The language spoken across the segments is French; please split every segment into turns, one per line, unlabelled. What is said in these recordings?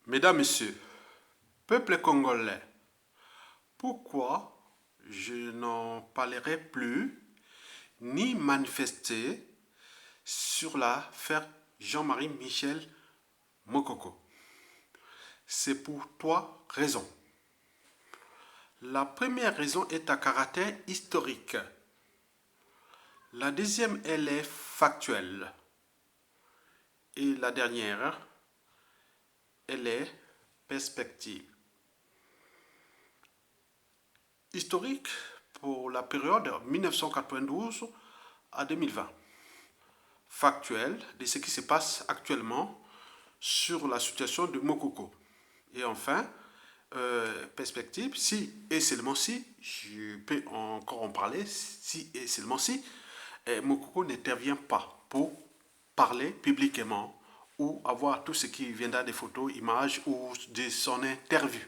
Mesdames, Messieurs, peuple congolais, pourquoi je n'en parlerai plus ni manifester sur l'affaire Jean-Marie Michel Mokoko? C'est pour trois raisons. La première raison est à caractère historique. La deuxième, elle est factuelle. Et la dernière, elle est perspective. Historique pour la période 1992 à 2020. Factuel de ce qui se passe actuellement sur la situation de Mokoko. Et enfin, perspective, si et seulement si, je peux encore en parler, si et seulement si, Mokoko n'intervient pas pour parler publiquement ou avoir tout ce qui viendra des photos, images ou de son interview.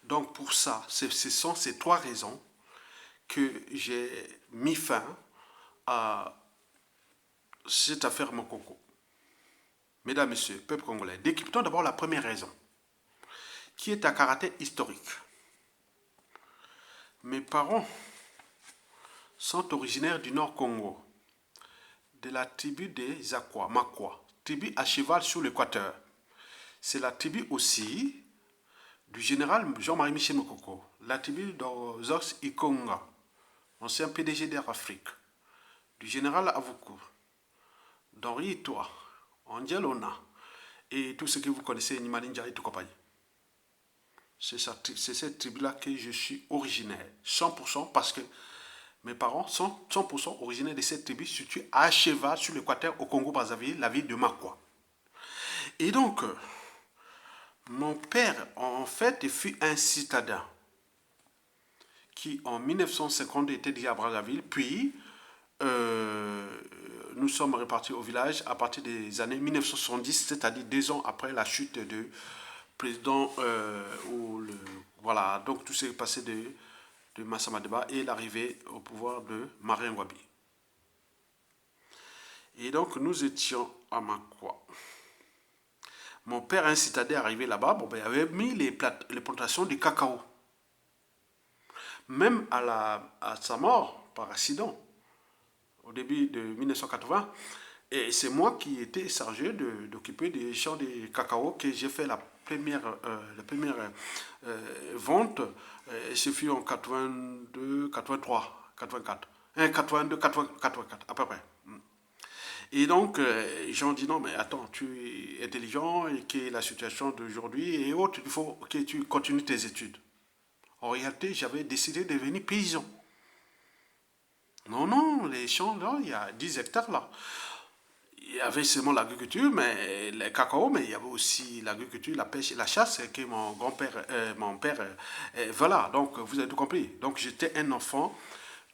Donc pour ça, ce sont ces trois raisons que j'ai mis fin à cette affaire Mokoko. Mesdames, Messieurs, peuple congolais, décryptons d'abord la première raison, qui est à caractère historique. Mes parents sont originaires du Nord Congo, de la tribu des Akwa, Makwa, tribu à cheval sur l'équateur. C'est la tribu aussi du général Jean-Marie Michel Mokoko, la tribu d'Ozox Ikonga, ancien PDG d'Air Afrique, du général Avoukou, d'Henri Itoa, Angel Ona, et tout ce que vous connaissez, Nimalinja et tout compagnie. C'est cette tribu-là que je suis originaire, 100%, parce que mes parents sont 100% originaires de cette tribu située à cheval sur l'équateur au Congo-Brazzaville, la ville de Makwa. Et donc, mon père, en fait, fut un citadin qui, en 1950, était déjà à Brazzaville, puis nous sommes répartis au village à partir des années 1970, c'est-à-dire 2 ans après la chute du président, voilà, donc tout s'est passé de Massa Madeba et l'arrivée au pouvoir de Marien Ngouabi. Et donc nous étions à Makwa. Mon père, un citadin arrivé là-bas, il avait mis les plantations de cacao. Même à sa mort, par accident, au début de 1980, et c'est moi qui étais chargé d'occuper des champs de cacao que j'ai fait la première vente. Ce fut en 82, 83, 84. 82, 84, à peu près. Et donc, les gens disent non, mais attends, tu es intelligent et que la situation d'aujourd'hui et autres, il faut que tu continues tes études. En réalité, j'avais décidé de devenir paysan. Non, non, les champs, là, il y a 10 hectares là. Il y avait seulement l'agriculture, mais le cacao, mais il y avait aussi l'agriculture, la pêche et la chasse que mon grand-père, mon père, voilà, donc vous avez tout compris. Donc j'étais un enfant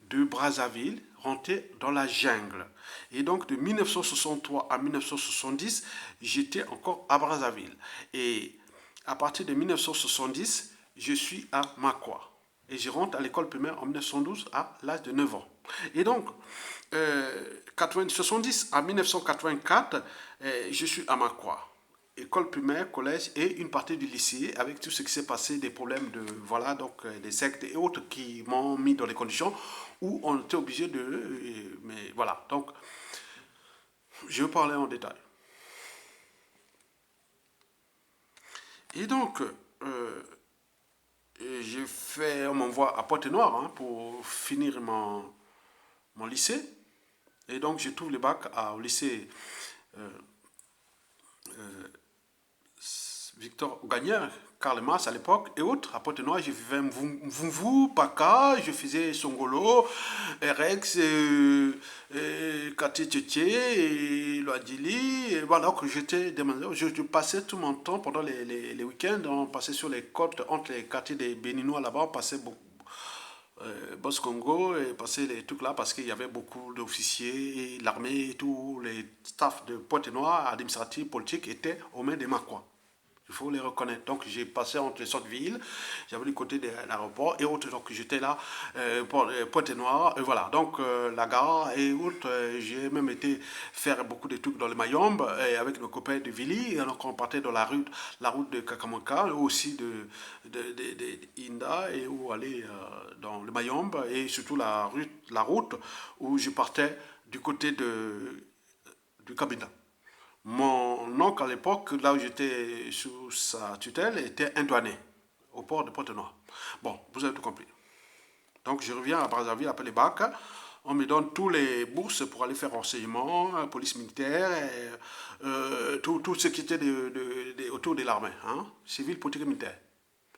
de Brazzaville, rentré dans la jungle. Et donc de 1963 à 1970, j'étais encore à Brazzaville. Et à partir de 1970, je suis à Makwa. Et je rentre à l'école primaire en 1912 à l'âge de 9 ans. Et donc, 70 à 1984, je suis à Makwa. École primaire, collège et une partie du lycée avec tout ce qui s'est passé, des problèmes de, voilà, donc des sectes et autres qui m'ont mis dans les conditions où on était obligé mais voilà, donc je vais parler en détail. Et donc, on m'envoie à Pointe-Noire pour finir mon lycée. Et donc, je trouve le bac au lycée Victor Gagnère, Karl Marx à l'époque et autres. À Pointe-Noire, je vivais Mvumvu, Paka, je faisais Songolo, Rex, Kati et Loadili. Et voilà, que j'étais demandé. Je passais tout mon temps pendant les week-ends. On passait sur les côtes entre les quartiers des Béninois là-bas. On passait beaucoup. Boss Congo et passer les trucs là parce qu'il y avait beaucoup d'officiers, l'armée et tout, les staffs de Pointe-Noire, administratifs, politiques étaient aux mains des Makwa. Il faut les reconnaître. Donc j'ai passé entre les centres-villes, j'avais du côté de l'aéroport et autres. Donc j'étais là, Pointe-Noire, et voilà. Donc la gare et autres. J'ai même été faire beaucoup de trucs dans le Mayombe avec nos copains de Vili. Et donc on partait dans la route de Kakamanka, aussi de Inda, et où aller dans le Mayombe, et surtout la route où je partais du côté du Cabinda. Mon oncle à l'époque, là où j'étais sous sa tutelle, était un douanier au port de Pointe-Noire. Bon, vous avez tout compris. Donc je reviens à Brazzaville après les bacs. On me donne tous les bourses pour aller faire renseignement, police militaire, tout ce qui était autour de l'armée, hein, civil, politique et militaire,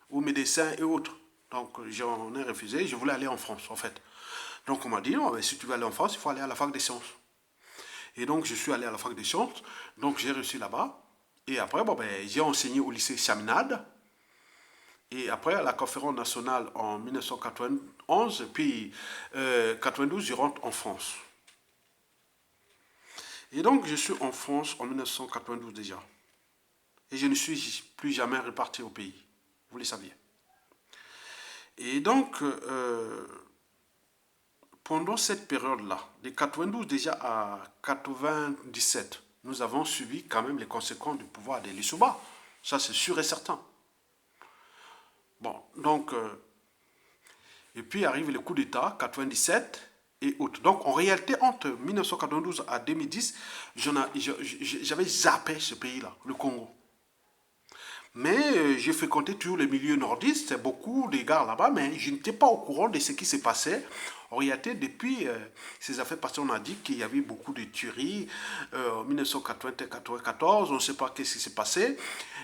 ou médecins et autres. Donc j'en ai refusé, je voulais aller en France en fait. Donc on m'a dit, non, si tu veux aller en France, il faut aller à la fac des sciences. Et donc, je suis allé à la fac des sciences. Donc, j'ai reçu là-bas. Et après, bon, ben, j'ai enseigné au lycée Chaminade. Et après, à la conférence nationale en 1991, puis 92, je rentre en France. Et donc, je suis en France en 1992 déjà. Et je ne suis plus jamais reparti au pays. Vous le saviez. Et donc, pendant cette période-là, de 92 déjà à 97, nous avons subi quand même les conséquences du pouvoir de Lissouba. Ça, c'est sûr et certain. Bon, donc, et puis arrive le coup d'État, 97 et autres. Donc, en réalité, entre 1992 à 2010, j'avais zappé ce pays-là, le Congo. Mais j'ai fréquenté toujours les milieux nordistes, beaucoup de gars là-bas, mais je n'étais pas au courant de ce qui se passait. En réalité, depuis ces affaires passées, on a dit qu'il y avait beaucoup de tueries en 1994, on ne sait pas ce qui s'est passé,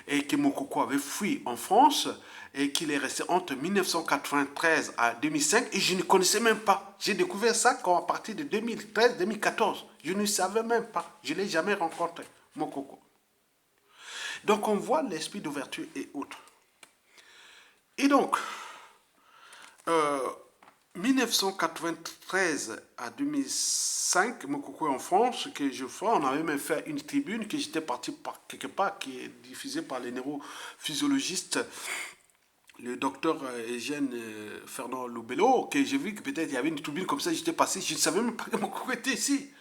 et que Mokoko avait fui en France, et qu'il est resté entre 1993 à 2005, et je ne connaissais même pas. J'ai découvert ça à partir de 2013-2014. Je ne savais même pas. Je ne l'ai jamais rencontré, Mokoko. Donc on voit l'esprit d'ouverture et autres. Et donc, 1993 à 2005, Mokoko en France, que je vois, on avait même fait une tribune que j'étais parti par quelque part, qui est diffusée par les neurophysiologistes, le docteur Eugène Fernand Loubello, que j'ai vu que peut-être il y avait une tribune comme ça, j'étais passé, je ne savais même pas que Mokoko était ici.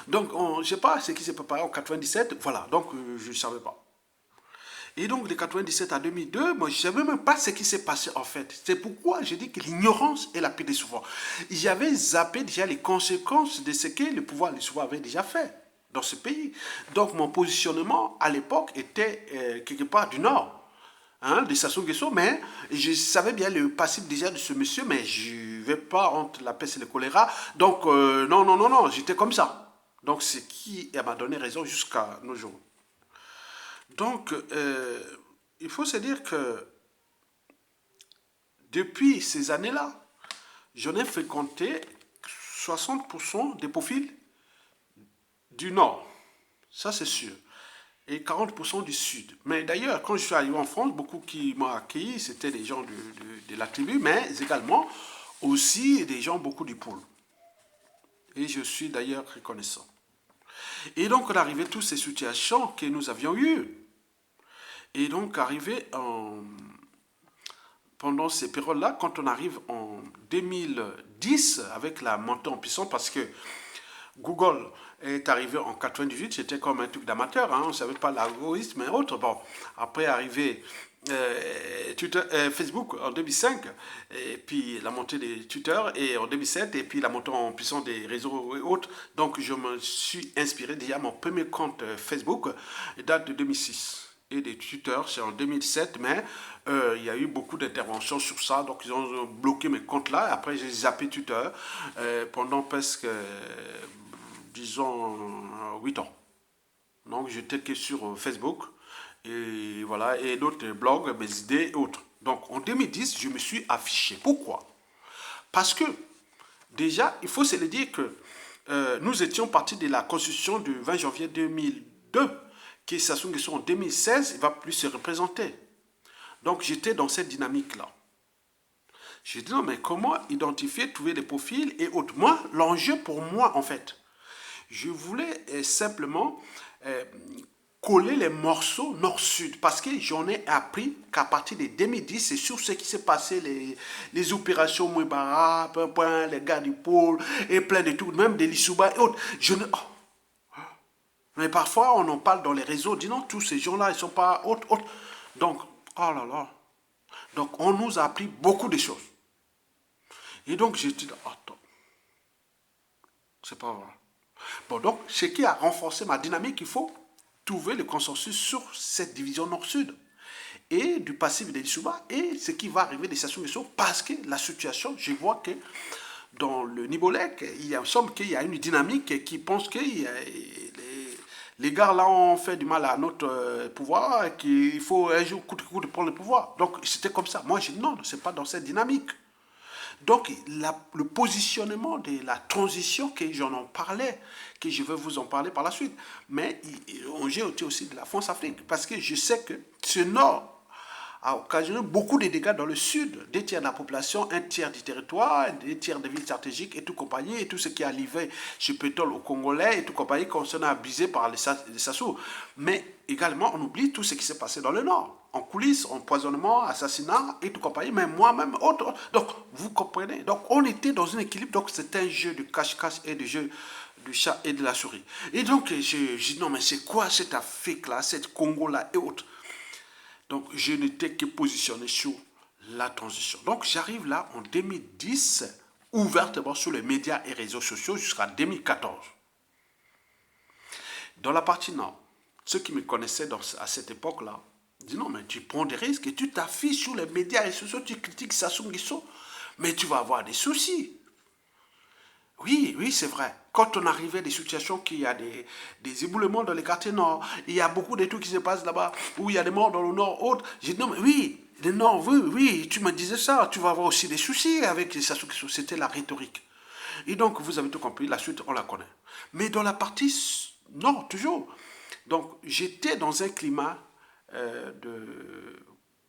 Donc, je ne sais pas ce qui s'est préparé en 97, voilà, donc je ne savais pas. Et donc de 97 à 2002, moi je ne savais même pas ce qui s'est passé en fait. C'est pourquoi je dis que l'ignorance est la pire des souffrances. J'avais zappé déjà les conséquences de ce que le pouvoir du pouvoir avait déjà fait dans ce pays. Donc mon positionnement à l'époque était quelque part du nord, hein, de Sassou Nguesso, mais je savais bien le passif déjà de ce monsieur, mais je ne vais pas entre la peste et le choléra. Donc non, j'étais comme ça. Donc ce qui m'a donné raison jusqu'à nos jours. Donc, il faut se dire que depuis ces années-là, j'en ai fréquenté 60% des profils du Nord. Ça, c'est sûr. Et 40% du Sud. Mais d'ailleurs, quand je suis arrivé en France, beaucoup qui m'ont accueilli, c'était des gens de la tribu, mais également aussi des gens beaucoup du pôle. Et je suis d'ailleurs reconnaissant. Et donc, on arrivait à toutes ces situations que nous avions eues. Et donc, pendant ces périodes-là, quand on arrive en 2010, avec la montée en puissance, parce que Google est arrivé en 98, c'était comme un truc d'amateur, hein, on ne savait pas l'algorithme et autres. Bon, après arrivé Facebook en 2005, et puis la montée des Twitter et en 2007, et puis la montée en puissance des réseaux et autres. Donc, je me suis inspiré déjà, mon premier compte Facebook date de 2006. Et des tuteurs, c'est en 2007, mais il y a eu beaucoup d'interventions sur ça, donc ils ont bloqué mes comptes là. Après, j'ai zappé Twitter pendant presque, disons, 8 ans. Donc, j'étais que sur Facebook, et voilà, et d'autres blogs, mes idées et autres. Donc, en 2010, je me suis affiché. Pourquoi? Parce que, déjà, il faut se le dire que nous étions partis de la constitution du 20 janvier 2002, qui Sassou Nguesso en 2016, il ne va plus se représenter. Donc j'étais dans cette dynamique-là. J'ai dit non, mais comment identifier, trouver des profils et autres. Moi, l'enjeu pour moi, en fait, je voulais simplement coller les morceaux nord-sud parce que j'en ai appris qu'à partir de 2010, c'est sur ce qui s'est passé, les opérations Mouibara, les gars du pôle et plein de trucs, même des Lissouba et autres. Mais parfois, on en parle dans les réseaux, dit non, tous ces gens-là, ils ne sont pas autres. Donc, oh là là. Donc, on nous a appris beaucoup de choses. Et donc, j'ai dit, attends, c'est pas vrai. Bon, donc, ce qui a renforcé ma dynamique, il faut trouver le consensus sur cette division nord-sud et du passif de l'Issouba et ce qui va arriver des Sassou Nguesso parce que la situation, je vois que dans le Nibolek, il semble qu'il y a une dynamique qui pense que les gars là ont fait du mal à notre pouvoir et qu'il faut un jour coûte que coûte prendre le pouvoir. Donc c'était comme ça. Moi, je dis non, c'est pas dans cette dynamique. Donc, le positionnement de la transition, que j'en en parlais, que je vais vous en parler par la suite, mais j'ai aussi de la France-Afrique, parce que je sais que ce nord a occasionné beaucoup de dégâts dans le sud, 2 tiers de la population, 1 tiers du territoire, 2 tiers des villes stratégiques et tout compagnie, et tout ce qui est arrivé chez pétrole aux Congolais et tout compagnie, qu'on s'en a abusé par les Sassou. Mais également, on oublie tout ce qui s'est passé dans le nord, en coulisses, empoisonnement, assassinat et tout compagnie, même moi-même, autre. Donc, vous comprenez. Donc, on était dans un équilibre, donc c'était un jeu de cache-cache et de jeu du chat et de la souris. Et donc, je dis, non, mais c'est quoi cette Afrique-là, cette Congo-là et autres. Donc, je n'étais que positionné sur la transition. Donc, j'arrive là en 2010, ouvertement sur les médias et réseaux sociaux jusqu'à 2014. Dans la partie nord, ceux qui me connaissaient à cette époque-là disent non, mais tu prends des risques et tu t'affiches sur les médias et réseaux sociaux, tu critiques Sassou Nguesso, mais tu vas avoir des soucis. Oui, oui, c'est vrai. Quand on arrivait à des situations qu'il y a des éboulements dans les quartiers nord, il y a beaucoup de trucs qui se passent là-bas, où il y a des morts dans le nord, autres. J'ai dit non, mais oui, le nord, oui, oui, tu me disais ça, tu vas avoir aussi des soucis avec les Sassou Nguesso. C'était la rhétorique. Et donc, vous avez tout compris, la suite, on la connaît. Mais dans la partie nord, toujours. Donc, j'étais dans un climat de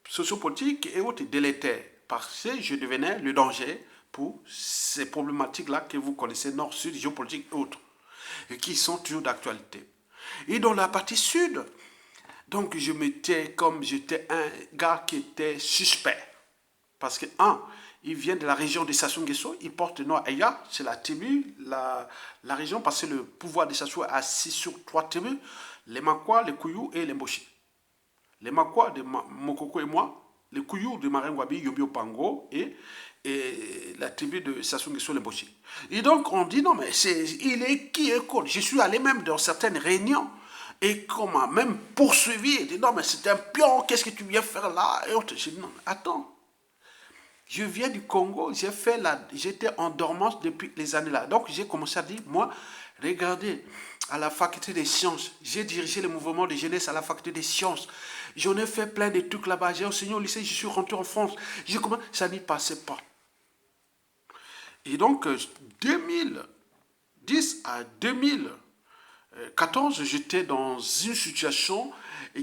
sociopolitique et autres délétère, parce que je devenais le danger pour ces problématiques-là que vous connaissez, nord-sud, géopolitique et autres, et qui sont toujours d'actualité. Et dans la partie sud, donc je m'étais, comme j'étais un gars qui était suspect, parce que, il vient de la région de Sassou Nguesso, il porte le nom Aya, c'est la tribu, la région, parce que le pouvoir de Sassou est assis sur 3 tribus, les Makwa, les Kouyou et les Mboshi. Les Makwa de Mokoko et moi, les Kouyou de Marengwabi, Yobio Pango et la tribu de Sassou Nguesso, les Mboshi. Et donc on dit non, mais il est qui est quoi? Je suis allé même dans certaines réunions et qu'on m'a même poursuivi et dit non, mais c'est un pion, qu'est-ce que tu viens faire là? Et autres. J'ai dit non, attends. Je viens du Congo, j'étais en dormance depuis les années là. Donc j'ai commencé à dire, moi, regardez, à la faculté des sciences, j'ai dirigé le mouvement de jeunesse à la faculté des sciences. J'en ai fait plein de trucs là-bas. J'ai enseigné au lycée, je suis rentré en France. Ça n'y passait pas. Et donc, 2010 à 2014, j'étais dans une situation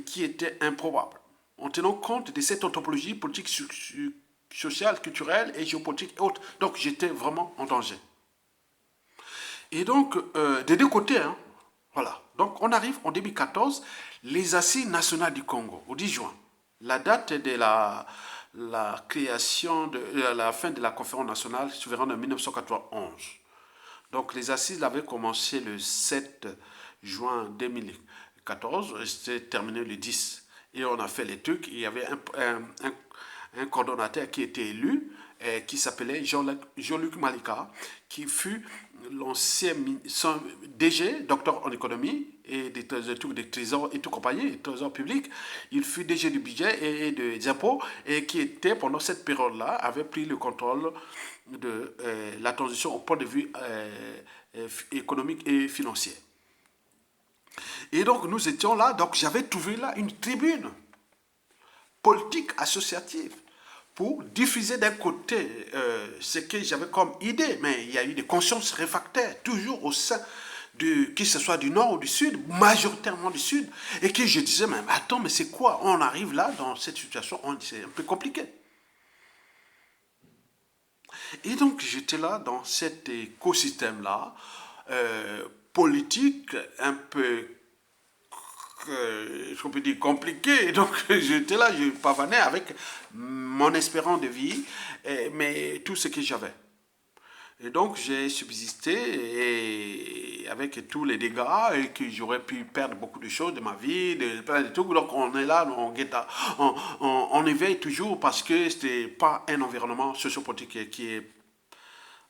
qui était improbable. En tenant compte de cette anthropologie politique sociale, culturelle et géopolitique et autres. Donc j'étais vraiment en danger. Et donc, des 2 côtés, hein, voilà. Donc on arrive en 2014, les assises nationales du Congo, au 10 juin. La date de la création, la fin de la conférence nationale souveraine en 1991. Donc les assises avaient commencé le 7 juin 2014 et c'était terminé le 10. Et on a fait les trucs. Il y avait un coordonnateur qui était élu, qui s'appelait Jean-Luc Malika, qui fut l'ancien DG, docteur en économie, et des trucs de trésor et tout compagnie, et trésor public. Il fut DG du budget et des impôts, et qui était, pendant cette période-là, avait pris le contrôle de la transition au point de vue économique et financier. Et donc, nous étions là, donc j'avais trouvé là une tribune politique associative pour diffuser d'un côté ce que j'avais comme idée, mais il y a eu des consciences réfractaires, toujours au sein que ce soit du nord ou du sud, majoritairement du sud, et que je disais, mais attends, mais c'est quoi? On arrive là, dans cette situation, c'est un peu compliqué. Et donc, j'étais là, dans cet écosystème-là, politique, un peu je peux dire compliqué. Donc, j'étais là, je pavanais avec mon espérance de vie, mais tout ce que j'avais. Et donc, j'ai subsisté et avec tous les dégâts et que j'aurais pu perdre beaucoup de choses de ma vie, de plein de trucs. Donc, on est là, on éveille toujours parce que c'était pas un environnement sociopolitique qui est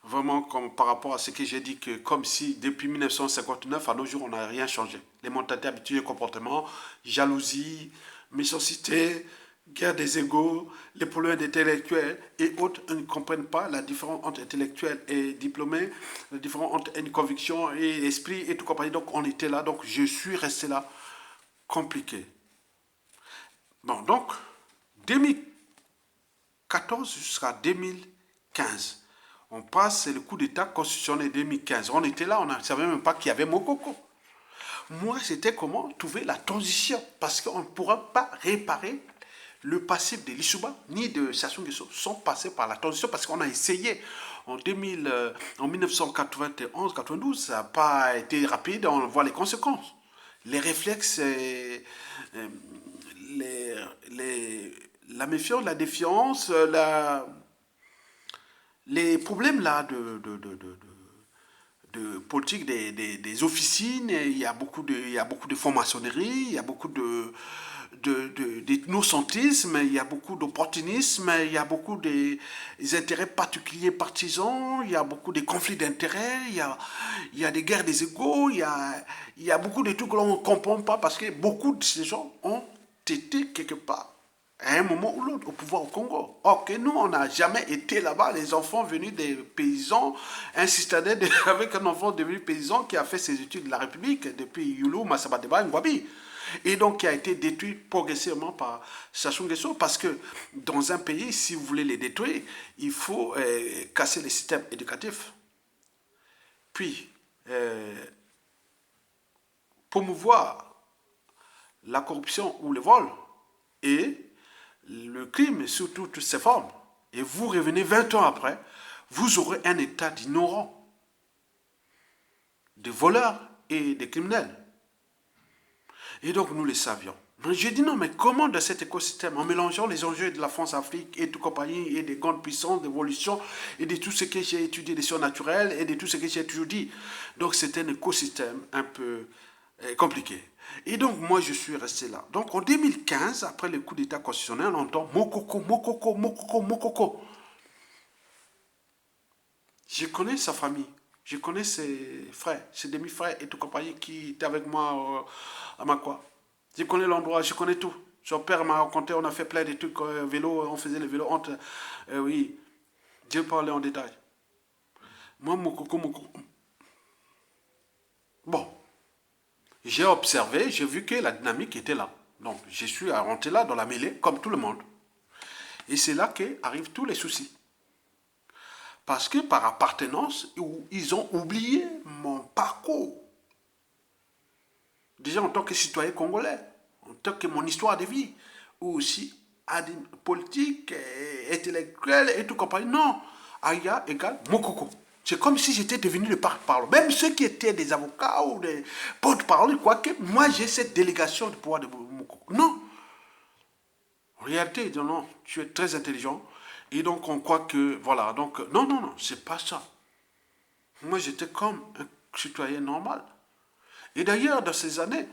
vraiment comme par rapport à ce que j'ai dit, que comme si depuis 1959 à nos jours, on n'a rien changé. Les mentalités, habitudes et comportements, jalousie, méchanceté, guerre des égaux, les problèmes intellectuels et autres ne comprennent pas la différence entre intellectuel et diplômé, la différence entre une conviction et l'esprit et tout compagnie. Donc on était là, donc je suis resté là, compliqué. Bon, donc 2014 jusqu'à 2015. On passe le coup d'État constitutionnel 2015. On était là, on ne savait même pas qu'il y avait Mokoko. Moi, c'était comment trouver la transition. Parce qu'on ne pourra pas réparer le passif de l'Issouba ni de Sassou Nguesso sans passer par la transition. Parce qu'on a essayé en 1991-92, ça n'a pas été rapide, on voit les conséquences. Les réflexes, la méfiance, la défiance, les problèmes là de politique des officines, il y a beaucoup de franc-maçonnerie, il y a beaucoup d'ethnocentrisme, il y a beaucoup d'opportunisme, il y a beaucoup des intérêts particuliers partisans, il y a beaucoup de conflits d'intérêts, il y a des guerres des égaux, il y a beaucoup de trucs que l'on ne comprend pas parce que beaucoup de ces gens ont été quelque part à un moment ou l'autre au pouvoir au Congo. Or que nous, on n'a jamais été là-bas. Les enfants venus des paysans, un citadin avec un enfant devenu paysan qui a fait ses études de la République depuis Youlou, Massabadeba, Ngwabi. Et donc qui a été détruit progressivement par Sassou Nguesso parce que dans un pays, si vous voulez les détruire, il faut casser les systèmes éducatifs. Puis, promouvoir la corruption ou le vol et le crime sous toutes ses formes. Et vous revenez 20 ans après, vous aurez un état d'ignorants, de voleurs et de criminels. Et donc nous le savions. J'ai dit non, mais comment dans cet écosystème, en mélangeant les enjeux de la France-Afrique et tout compagnie, et des grandes puissances d'évolution, et de tout ce que j'ai étudié des sciences naturelles, et de tout ce que j'ai toujours dit. Donc c'était un écosystème un peu compliqué. Et donc, moi, je suis resté là. Donc, en 2015, après le coup d'État constitutionnel, on entend Mokoko, Mokoko, Mokoko, Mokoko. Je connais sa famille. Je connais ses frères, ses demi-frères et tout compagnie qui étaient avec moi à Makwa. Je connais l'endroit, je connais tout. Son père m'a raconté, on a fait plein de trucs, vélo, on faisait le vélo entre... oui, Dieu parlait en détail. Moi, Mokoko, Mokoko. Bon. J'ai observé, j'ai vu que la dynamique était là. Donc, je suis rentré là dans la mêlée, comme tout le monde. Et c'est là qu'arrivent tous les soucis. Parce que par appartenance, ils ont oublié mon parcours. Déjà en tant que citoyen congolais, en tant que mon histoire de vie, ou aussi politique, intellectuelle et tout compagnie. Non, Aya égale Mokoko. C'est comme si j'étais devenu le porte-parole. Même ceux qui étaient des avocats ou des porte-parole, quoique, moi j'ai cette délégation de pouvoir de Mokoko. Non. En réalité, non, tu es très intelligent. Et donc on croit que, voilà, donc, non, non, non, c'est pas ça. Moi j'étais comme un citoyen normal. Et d'ailleurs, dans ces années,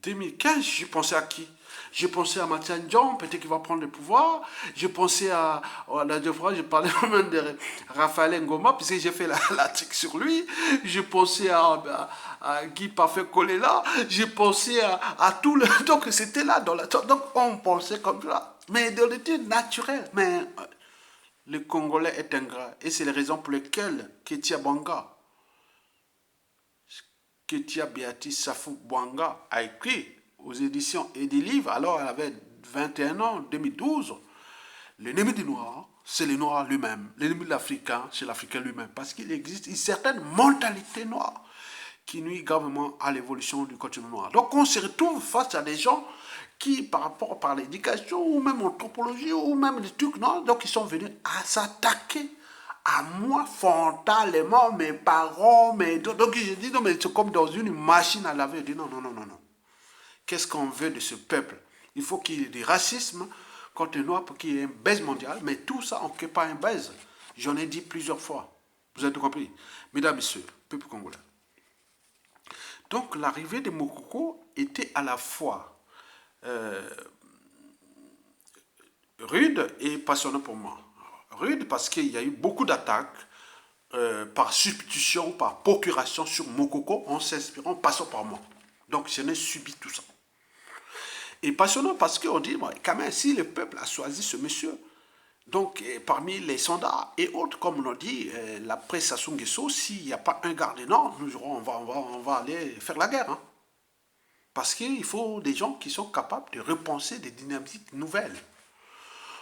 2015, j'ai pensé à qui? J'ai pensé à Mathieu Ndion, peut-être qu'il va prendre le pouvoir. J'ai pensé la deux fois, j'ai parlé même de Raphaël Ngoma, puisque j'ai fait l'article sur lui. J'ai pensé à Guy Parfait Kolela. J'ai pensé à tout le... Donc c'était là, dans la... Donc on pensait comme ça. Mais de l'étude naturelle. Mais le Congolais est ingrat. Et c'est les raisons pour lesquelles Ketia Banga, Ketia Béatrice Safou Bwanga a écrit aux éditions et des livres, alors elle avait 21 ans, 2012, l'ennemi du noir, c'est le noir lui-même. L'ennemi de l'Africain, c'est l'Africain lui-même. Parce qu'il existe une certaine mentalité noire qui nuit gravement à l'évolution du continent noir. Donc on se retrouve face à des gens qui, par l'éducation, ou même anthropologie, ou même les trucs noirs, donc ils sont venus à s'attaquer à moi frontalement, mes parents, donc j'ai dit non, mais c'est comme dans une machine à laver. Je dis non, non, non, non, non. Qu'est-ce qu'on veut de ce peuple? Il faut qu'il y ait du racisme contre les Noirs pour qu'il y ait un baise mondial, mais tout ça, on ne crée pas un baise. J'en ai dit plusieurs fois. Vous avez tout compris? Mesdames, Messieurs, peuple congolais. Donc, l'arrivée de Mokoko était à la fois rude et passionnante pour moi. Rude parce qu'il y a eu beaucoup d'attaques par substitution, par procuration sur Mokoko en s'inspirant, passant par moi. Donc, je n'ai subi tout ça. Et passionnant parce qu'on dit, bon, quand même, si le peuple a choisi ce monsieur, donc parmi les soldats et autres, comme on dit, la presse Sassou Nguesso, s'il n'y a pas un garde nord, on va aller faire la guerre. Hein. Parce qu'il faut des gens qui sont capables de repenser des dynamiques nouvelles.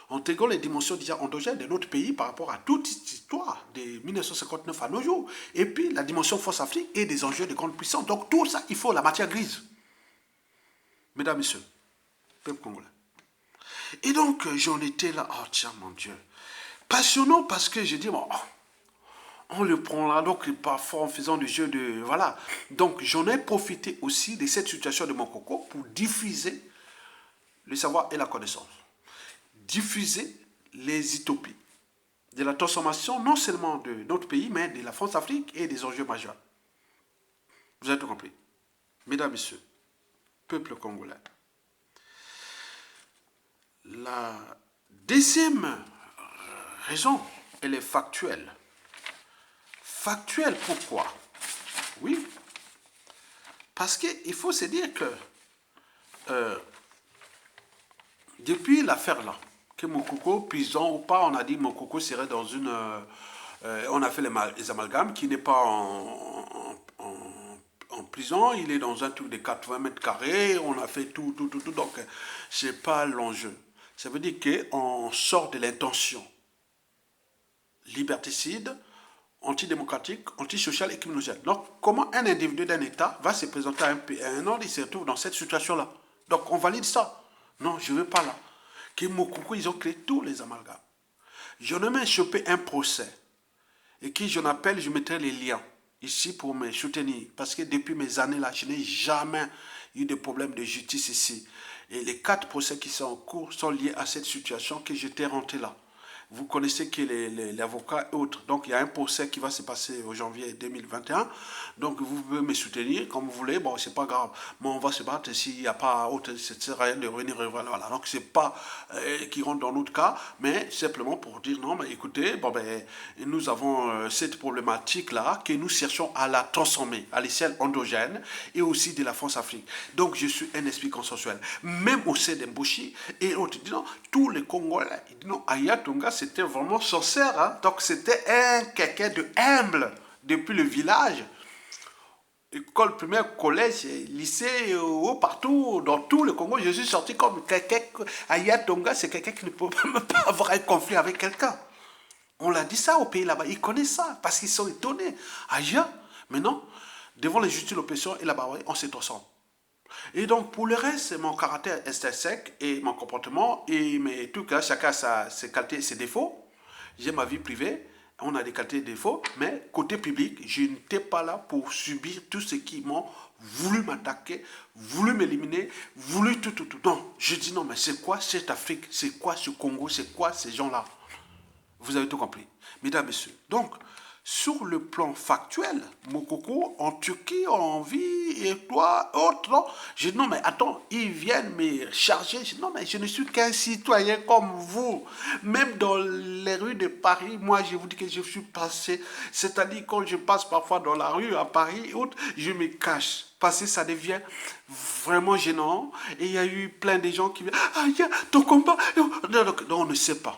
En intégrant les dimensions déjà endogènes de notre pays par rapport à toute cette histoire de 1959 à nos jours. Et puis la dimension force Afrique et des enjeux de grande puissance. Donc tout ça, il faut la matière grise. Mesdames, Messieurs, peuple congolais. Et donc j'en étais là, oh tiens mon Dieu. Passionnant parce que je dis, bon, on le prend là, donc parfois en faisant du jeu de... Voilà. Donc j'en ai profité aussi de cette situation de Mokoko pour diffuser le savoir et la connaissance. Diffuser les utopies de la transformation non seulement de notre pays, mais de la France-Afrique et des enjeux majeurs. Vous avez tout compris. Mesdames, Messieurs, peuple congolais. La deuxième raison, elle est factuelle. Factuelle pourquoi? Oui, parce qu'il faut se dire que depuis l'affaire là, que Mokoko, prison ou pas, on a dit que Mokoko serait dans une... on a fait les amalgames, qui n'est pas en prison, il est dans un truc de 80 mètres carrés, on a fait tout, donc c'est pas l'enjeu. Ça veut dire qu'on sort de l'intention liberticide, antidémocratique, antisocial et criminogène. Donc, comment un individu d'un État va se présenter à un ordre, il se retrouve dans cette situation-là? Donc, on valide ça. Non, je ne veux pas là. Que Mokoko, ils ont créé tous les amalgames. J'en ai même chopé un procès. Et qui j'en appelle, je mettrai les liens ici pour me soutenir. Parce que depuis mes années là, je n'ai jamais eu de problème de justice ici. Et les 4 procès qui sont en cours sont liés à cette situation que j'étais rentré là. Vous connaissez que les avocats et autres. Donc, il y a un procès qui va se passer au janvier 2021. Donc, vous pouvez me soutenir comme vous voulez. Bon, c'est pas grave. Mais on va se battre s'il n'y a pas autre. C'est sert à rien de revenir. Voilà. Donc, c'est pas qui rentre dans notre cas, mais simplement pour dire non, mais écoutez, bon, ben, nous avons cette problématique-là que nous cherchons à la transformer à l'échelle endogène et aussi de la France-Afrique. Donc, je suis un esprit consensuel. Même au sein d'Mbouchi et autres. Disons, tous les Congolais, ils disent non, Aya Tonga, c'était vraiment sincère. Hein? Donc, c'était quelqu'un de humble depuis le village. École primaire, collège, lycée, partout, dans tout le Congo, je suis sorti comme quelqu'un. Aya Tonga, c'est quelqu'un qui ne peut même pas avoir un conflit avec quelqu'un. On l'a dit ça au pays là-bas. Ils connaissent ça parce qu'ils sont étonnés. Aya, mais non, devant les justices l'oppression et là-bas, on se transforme. Et donc, pour le reste, mon caractère intrinsèque et mon comportement, mais tout cas, chacun a ses qualités et ses défauts. J'ai ma vie privée, on a des qualités et des défauts, mais côté public, je n'étais pas là pour subir tout ce qui m'ont voulu m'attaquer, voulu m'éliminer, voulu tout. Non, je dis non, mais c'est quoi cette Afrique? C'est quoi ce Congo? C'est quoi ces gens-là? Vous avez tout compris. Mesdames, Messieurs. Donc, sur le plan factuel, Mokoko, en Turquie, on vit, et toi, autre, non? Je dis non, mais attends, ils viennent me charger. Je dis non, mais je ne suis qu'un citoyen comme vous. Même dans les rues de Paris, moi, je vous dis que je suis passé. C'est-à-dire, quand je passe parfois dans la rue à Paris, autre, je me cache. Parce que ça devient vraiment gênant. Et il y a eu plein de gens qui viennent. Ah, il y a ton combat. Donc, on ne sait pas.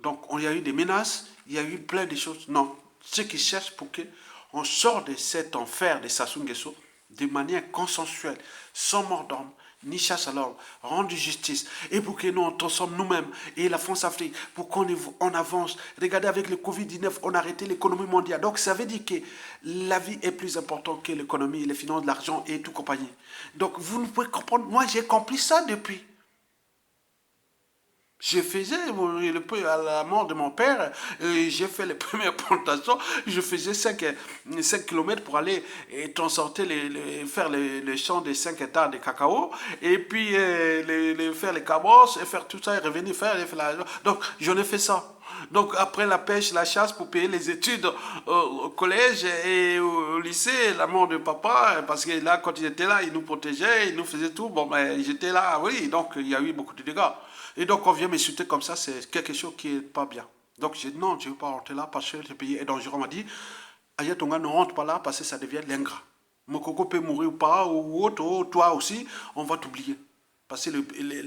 Donc, il y a eu des menaces, il y a eu plein de choses. Non, ceux qui cherchent pour qu'on sorte de cet enfer de Sassou Nguesso de manière consensuelle, sans mort d'homme, ni chasse à l'homme, rendre justice, et pour que nous on transforme nous-mêmes, et la France-Afrique, pour qu'on avance. Regardez, avec le Covid-19, on a arrêté l'économie mondiale. Donc, ça veut dire que la vie est plus importante que l'économie, les finances, l'argent et tout compagnie. Donc, vous ne pouvez comprendre, moi j'ai compris ça depuis. Je faisais, à la mort de mon père, j'ai fait les premières plantations, je faisais 5 km pour aller transporter, faire les champs de 5 hectares de cacao, et puis faire les cabosses, et faire tout ça, et revenir Donc, j'en ai fait ça. Donc, après la pêche, la chasse, pour payer les études au collège et au lycée, la mort de papa, parce que là, quand il était là, il nous protégeait, il nous faisait tout. Bon, ben, j'étais là, oui, donc il y a eu beaucoup de dégâts. Et donc, on vient m'insulter comme ça, c'est quelque chose qui n'est pas bien. Donc, j'ai dit non, je ne veux pas rentrer là parce que le pays est dangereux. On m'a dit, Ayatonga, ne rentre pas là parce que ça devient l'ingrat. Mokoko peut mourir ou pas, ou autre, ou toi aussi, on va t'oublier. Parce que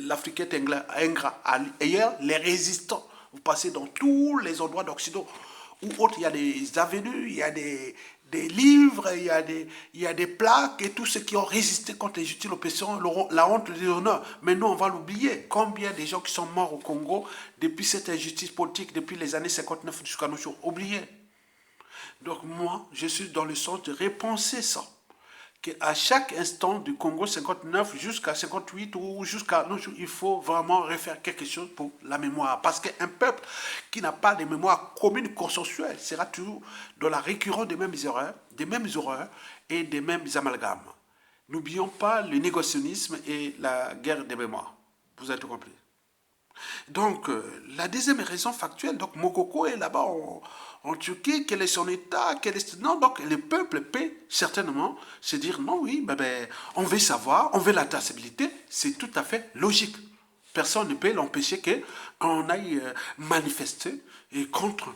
l'Africain est ingrat. Ailleurs, les résistants, vous passez dans tous les endroits d'Occident, ou autre, il y a des avenues, il y a des livres, il y a des plaques et tous ceux qui ont résisté contre les justices l'oppression, la honte, l'honneur. Mais nous, on va l'oublier. Combien de gens qui sont morts au Congo depuis cette injustice politique, depuis les années 59 jusqu'à nos jours, oubliés. Donc moi, je suis dans le sens de repenser ça. Qu'à chaque instant du Congo 59 jusqu'à 58 ou jusqu'à nos jours, il faut vraiment refaire quelque chose pour la mémoire. Parce qu'un peuple qui n'a pas de mémoire commune, consensuelle, sera toujours dans la récurrence des mêmes horreurs et des mêmes amalgames. N'oublions pas le négationnisme et la guerre des mémoires. Vous avez tout compris. Donc, la deuxième raison factuelle, donc Mokoko est là-bas en Turquie, quel est son état, non, donc le peuple peut certainement se dire, non, oui, on veut savoir, on veut la traçabilité, c'est tout à fait logique. Personne ne peut l'empêcher qu'on aille manifester contre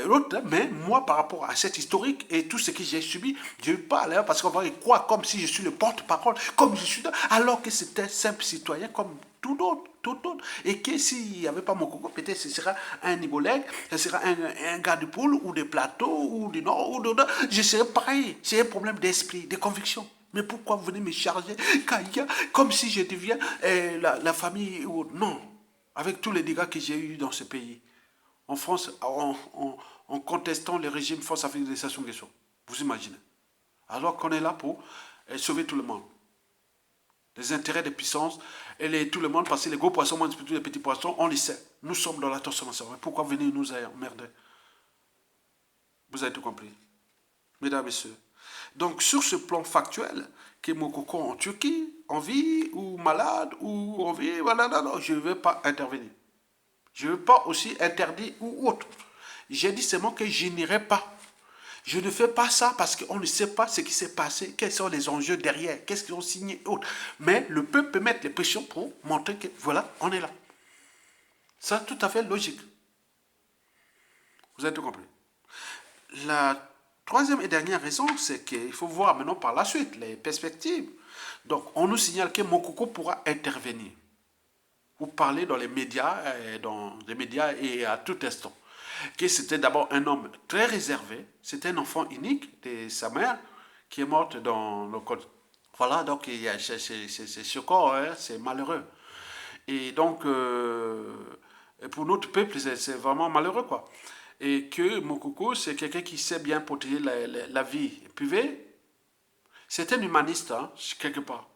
l'autre. Mais moi, par rapport à cet historique et tout ce que j'ai subi, je ne veux pas aller parce qu'on va y croire comme si je suis le porte-parole, comme je suis, alors que c'est un simple citoyen comme tout d'autre. Et que s'il n'y avait pas mon coco, peut-être ce sera un Nibolègue, ce sera un gars de poule ou des plateaux ou du nord ou de nord. Je serais pareil. C'est un problème d'esprit, de conviction. Mais pourquoi vous venez me charger comme si je deviens la famille ou non, avec tous les dégâts que j'ai eus dans ce pays. En France, en contestant le régime France Afrique de Sassou Nguesso. Vous imaginez. Alors qu'on est là pour sauver tout le monde. Les intérêts des puissances et tout le monde, parce que les gros poissons mangent plutôt les petits poissons, on le sait. Nous sommes dans la transformation. Pourquoi venez nous emmerder? Vous avez tout compris. Mesdames et messieurs. Donc, sur ce plan factuel, que mon coco en Turquie, en vie, ou malade, ou en vie, voilà, non, je ne veux pas intervenir. Je ne veux pas aussi interdire ou autre. J'ai dit seulement que je n'irai pas. Je ne fais pas ça parce qu'on ne sait pas ce qui s'est passé, quels sont les enjeux derrière, qu'est-ce qu'ils ont signé, autre. Mais le peuple peut mettre les pressions pour montrer que, voilà, on est là. Ça, tout à fait logique. Vous avez tout compris. La troisième et dernière raison, c'est qu'il faut voir maintenant par la suite les perspectives. Donc, on nous signale que Mokoko pourra intervenir ou parler dans les médias et à tout instant. Que c'était d'abord un homme très réservé, c'était un enfant unique de sa mère qui est morte dans le code. Voilà, donc c'est choquant, hein, c'est malheureux. Et donc, pour notre peuple, c'est vraiment malheureux, quoi. Et que Mokoko, c'est quelqu'un qui sait bien protéger la vie privée. C'est un humaniste, hein, quelque part.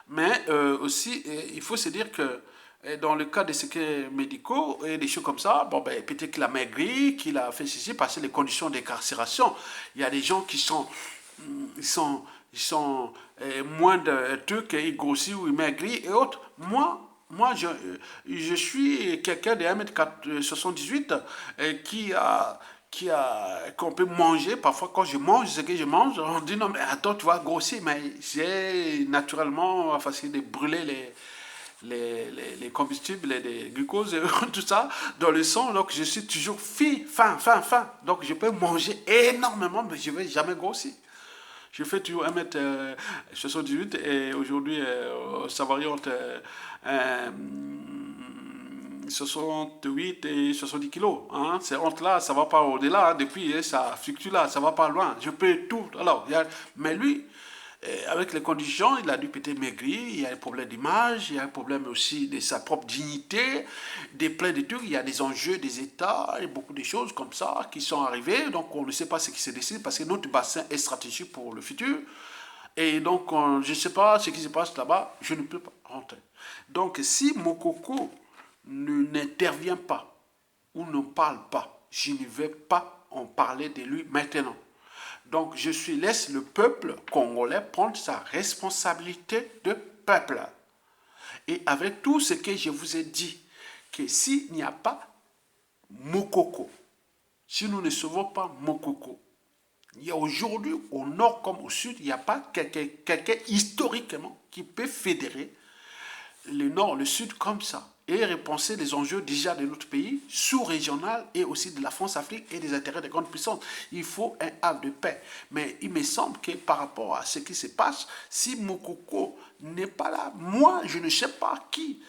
Mais aussi, il faut se dire que dans le cas des secrets médicaux et des choses comme ça, bon, peut-être qu'il a maigri, qu'il a fait ceci, parce que les conditions d'incarcération, il y a des gens qui sont, ils sont moins de trucs, ils grossissent ou ils maigrissent et autres. Moi je suis quelqu'un de 1m78 qu'on peut manger. Parfois, quand je mange ce que je mange, on dit non, mais attends, tu vas grossir. Mais j'ai naturellement facile de brûler les combustibles, les glucoses, tout ça dans le sang. Donc, je suis toujours faim. Donc, je peux manger énormément, mais je ne vais jamais grossir. Je fais toujours 1m78 et aujourd'hui, ça varie entre 68 et 70 kilos. Hein. C'est entre là, ça ne va pas au-delà. Hein. Depuis, ça fluctue là, ça ne va pas loin. Je peux tout. Alors, mais lui, avec les conditions, il a dû peut-être maigrir, il y a un problème d'image, il y a un problème aussi de sa propre dignité, des plein de trucs, il y a des enjeux des États, et beaucoup de choses comme ça qui sont arrivées, donc on ne sait pas ce qui se décide parce que notre bassin est stratégique pour le futur, et donc je ne sais pas ce qui se passe là-bas, je ne peux pas rentrer. Donc si Mokoko n'intervient pas ou ne parle pas, je ne vais pas en parler de lui maintenant. Donc je laisse le peuple congolais prendre sa responsabilité de peuple. Et avec tout ce que je vous ai dit, que s'il n'y a pas Mokoko, si nous ne sauvons pas Mokoko, il y a aujourd'hui, au nord comme au sud, il n'y a pas quelqu'un historiquement qui peut fédérer le nord, le sud comme ça et repenser les enjeux déjà de notre pays, sous-régional et aussi de la France-Afrique et des intérêts des grandes puissances. Il faut un havre de paix. Mais il me semble que par rapport à ce qui se passe, si Mokoko n'est pas là, moi, je ne sais pas qui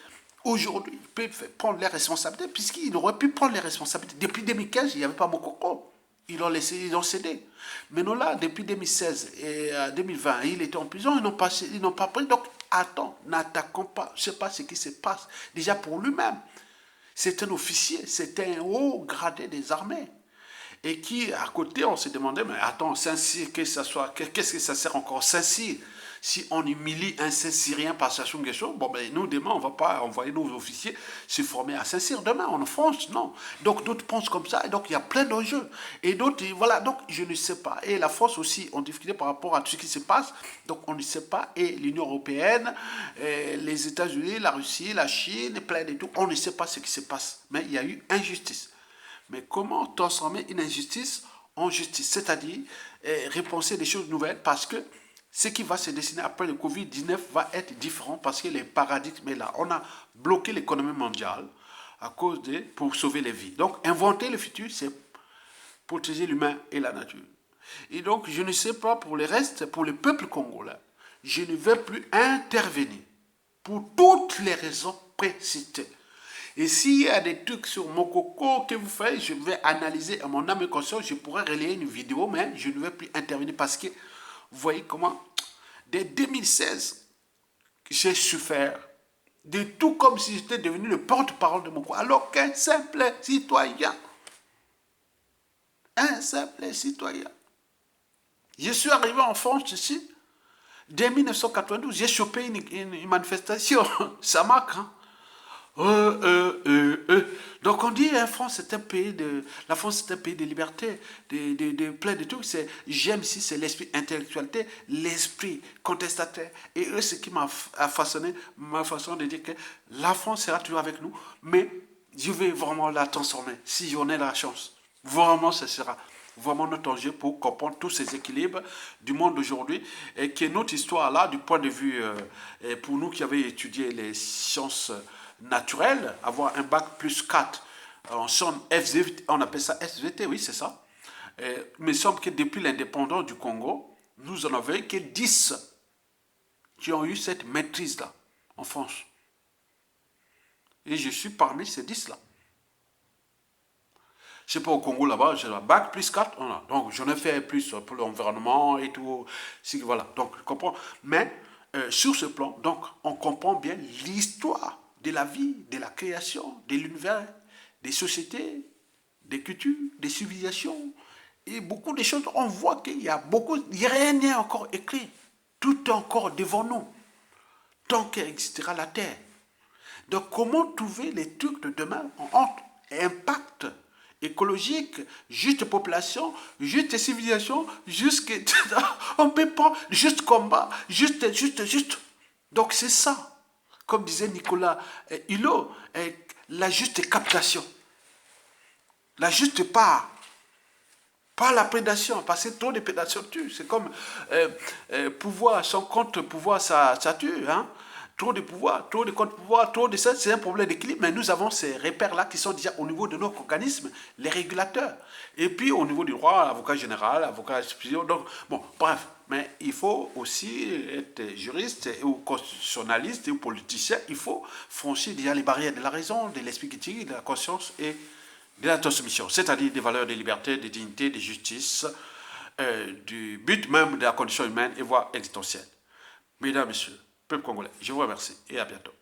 aujourd'hui peut prendre les responsabilités, puisqu'il aurait pu prendre les responsabilités. Depuis 2015, il n'y avait pas Mokoko. Ils l'ont laissé, ils ont cédé. Mais non, là, depuis 2016 et 2020, il était en prison, ils n'ont pas pris. Donc, attends, n'attaquons pas. Je ne sais pas ce qui se passe. Déjà pour lui-même, c'est un officier, c'est un haut gradé des armées. Et qui, à côté, on se demandait, mais attends, Saint-Cyr, qu'est-ce que ça sert encore Saint-Cyr, si on humilie un Saint-Syrien par Sassou Nguesso, bon ben nous demain on ne va pas envoyer nos officiers se former à Saint-Cyr demain en France, non. Donc d'autres pensent comme ça et donc il y a plein d'enjeux. Et d'autres, voilà, donc je ne sais pas. Et la France aussi, on difficulté par rapport à tout ce qui se passe, donc on ne sait pas. Et l'Union européenne, les États-Unis, la Russie, la Chine, plein de tout, on ne sait pas ce qui se passe. Mais il y a eu injustice. Mais comment transformer une injustice en justice, c'est-à-dire repenser des choses nouvelles, parce que ce qui va se dessiner après le Covid-19 va être différent parce que les paradigmes est là. On a bloqué l'économie mondiale à cause pour sauver les vies. Donc, inventer le futur, c'est protéger l'humain et la nature. Et donc, je ne sais pas pour le reste, pour le peuple congolais, je ne vais plus intervenir pour toutes les raisons précitées. Et s'il y a des trucs sur Mokoko que vous faites, je vais analyser à mon âme et conscience, je pourrais relayer une vidéo, mais je ne vais plus intervenir parce que vous voyez comment, dès 2016, j'ai souffert de tout comme si j'étais devenu le porte-parole de Mokoko, alors qu'un simple citoyen, je suis arrivé en France ici, dès 1992, j'ai chopé une manifestation, ça marque, hein. Donc on dit la France c'est un pays de liberté, de plein de trucs. J'aime ici c'est l'esprit intellectualité, l'esprit contestataire. Et eux ce qui m'a façonné ma façon de dire que la France sera toujours avec nous, mais je vais vraiment la transformer si j'en ai la chance. Vraiment ce sera vraiment notre enjeu pour comprendre tous ces équilibres du monde d'aujourd'hui et que notre histoire là du point de vue pour nous qui avons étudié les sciences naturelles, avoir un bac plus 4 en somme FVT, on appelle ça SVT, oui c'est ça, mais il semble que depuis l'indépendance du Congo nous en avons que 10 qui ont eu cette maîtrise là en France et je suis parmi ces 10 là. Je sais pas, au Congo là-bas, j'ai la bac plus 4, on a. Donc j'en ai fait plus pour l'environnement et tout. Voilà, donc je comprends. Mais sur ce plan, donc on comprend bien l'histoire de la vie, de la création, de l'univers, des sociétés, des cultures, des civilisations et beaucoup de choses. On voit qu'il y a beaucoup, rien n'est encore écrit. Tout est encore devant nous. Tant qu'existera la Terre. Donc comment trouver les trucs de demain en impact écologique, juste population, juste civilisation, juste on peut pas, juste combat, juste. Donc c'est ça, comme disait Nicolas Hulot, la juste captation, la juste part, pas la prédation, parce que trop de prédation tue. C'est comme pouvoir sans compte, pouvoir ça tue, hein. Trop de pouvoir, trop de contre-pouvoir, trop de ça, c'est un problème d'équilibre. Mais nous avons ces repères-là qui sont déjà au niveau de notre organisme, les régulateurs. Et puis au niveau du roi, l'avocat général, l'avocat supérieur. Donc, bon, bref. Mais il faut aussi être juriste ou constitutionnaliste ou politicien. Il faut franchir déjà les barrières de la raison, de l'esprit critique, de la conscience et de la transmission. C'est-à-dire des valeurs de liberté, de dignité, de justice, du but même de la condition humaine et voire existentielle. Mesdames, Messieurs, peuple congolais, je vous remercie et à bientôt.